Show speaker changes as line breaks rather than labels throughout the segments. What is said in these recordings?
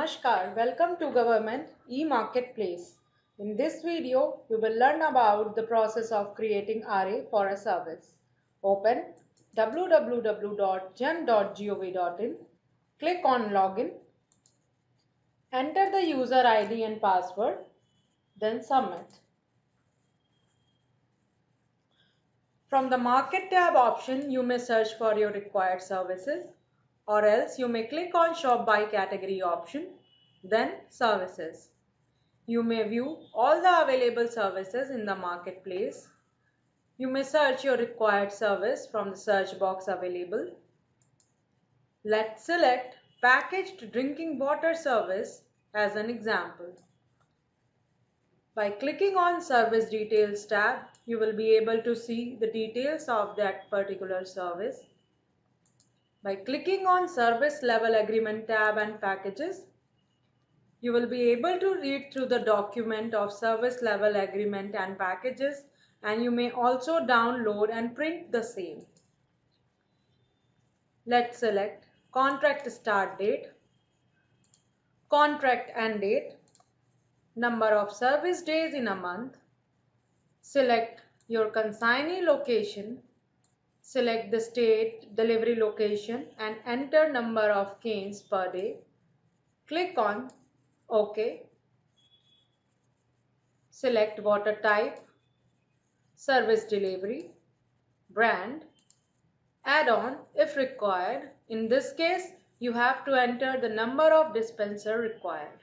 Namaskar, welcome to Government e-Marketplace. In this video, you will learn about the process of creating RA for a service. Open www.jan.gov.in, click on Login, enter the user ID and password, then submit. From the Market tab option, you may search for your required services, or else you may click on Shop by Category option, then Services. You may view all the available services in the marketplace. You may search your required service from the search box available. Let's select Packaged Drinking Water Service as an example. By clicking on Service Details tab, you will be able to see the details of that particular service. By clicking on Service Level Agreement tab and Packages, you will be able to read through the document of Service Level Agreement and Packages, and you may also download and print the same. Let's select Contract Start Date, Contract End Date, Number of Service Days in a month, select your consignee location, select the state delivery location and enter number of cans per day. Click on OK. Select water type, service delivery, brand, add-on if required. In this case, you have to enter the number of dispenser required.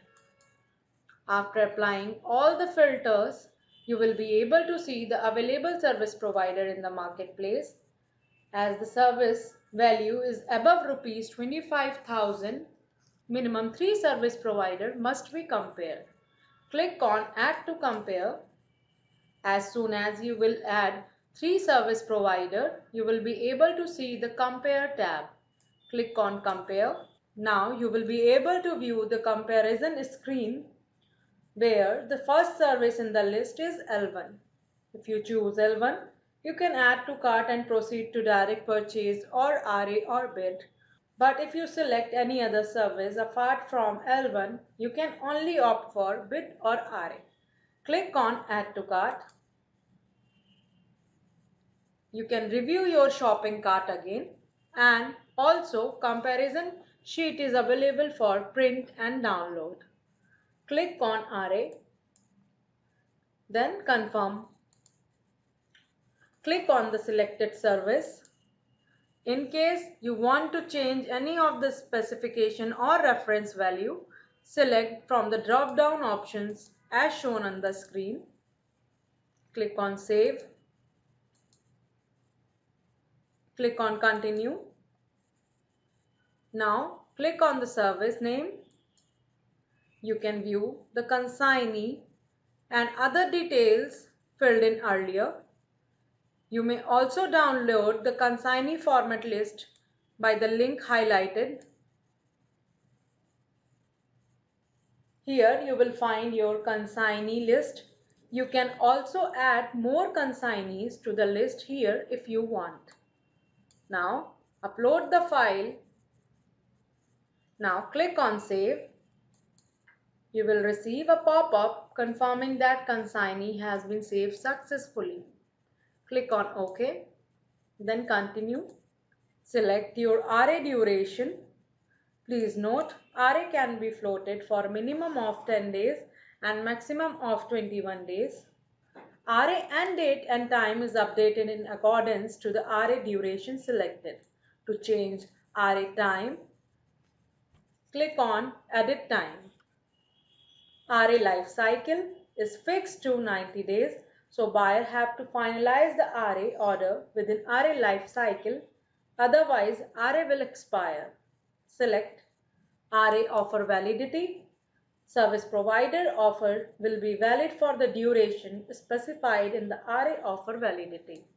After applying all the filters, you will be able to see the available service provider in the marketplace. As the service value is above rupees 25,000, minimum 3 service provider must be compared. Click on Add to Compare. As soon as you will add 3 service provider, you will be able to see the Compare tab. Click on Compare. Now you will be able to view the comparison screen where the first service in the list is L1. If you choose L1, you can add to cart and proceed to direct purchase or RA or bid. But if you select any other service apart from L1, you can only opt for bid or RA. Click on Add to Cart. You can review your shopping cart again, and also comparison sheet is available for print and download. Click on RA, then confirm. Click on the selected service. In case you want to change any of the specification or reference value, select from the drop-down options as shown on the screen. Click on Save. Click on Continue. Now click on the service name. You can view the consignee and other details filled in earlier. You may also download the consignee format list by the link highlighted. Here you will find your consignee list. You can also add more consignees to the list here if you want. Now upload the file. Now click on Save. You will receive a pop-up confirming that consignee has been saved successfully. Click on OK. Then Continue. Select your RA duration. Please note, RA can be floated for minimum of 10 days and maximum of 21 days. RA end date and time is updated in accordance to the RA duration selected. To change RA time, click on Edit Time. RA life cycle is fixed to 90 days, so buyer have to finalize the RA order within RA life cycle, otherwise RA will expire. Select RA offer validity. Service provider offer will be valid for the duration specified in the RA offer validity.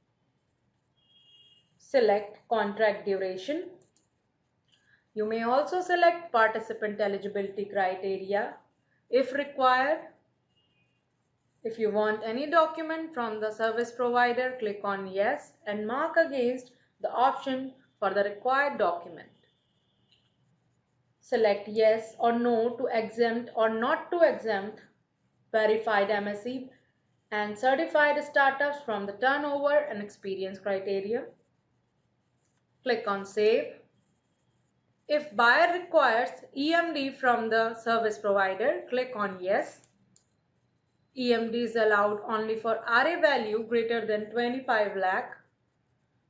Select contract duration. You may also select participant eligibility criteria if required. If you want any document from the service provider, click on Yes and mark against the option for the required document. Select yes or no to exempt or not to exempt verified MSE and certified startups from the turnover and experience criteria. Click on Save. If buyer requires EMD from the service provider, click on Yes. EMD is allowed only for RA value greater than 25 lakh.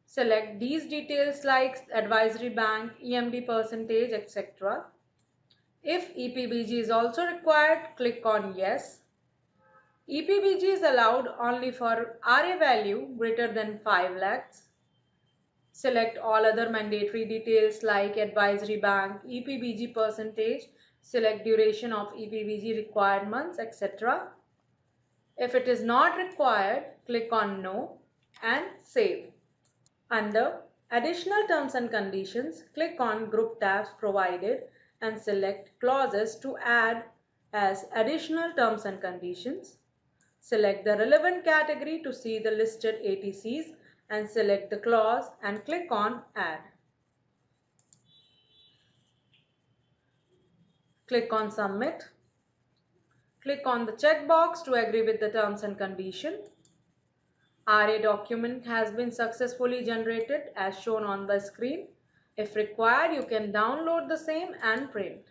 Select these details like advisory bank, EMD percentage, etc. If EPBG is also required, click on Yes. EPBG is allowed only for RA value greater than 5 lakhs. Select all other mandatory details like advisory bank, EPBG percentage, select duration of EPBG required months, etc. If it is not required, click on No and Save. Under Additional Terms and Conditions, click on Group tabs provided and select Clauses to add as Additional Terms and Conditions. Select the relevant category to see the listed ATCs and select the clause and click on Add. Click on Submit. Click on the checkbox to agree with the terms and condition. RA document has been successfully generated as shown on the screen. If required, you can download the same and print.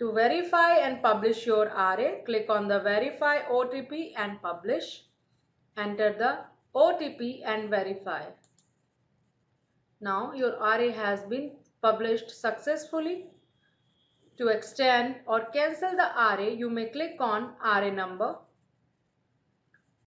To verify and publish your RA, click on the Verify OTP and Publish. Enter the OTP and verify. Now your RA has been published successfully. To extend or cancel the RA, you may click on RA number.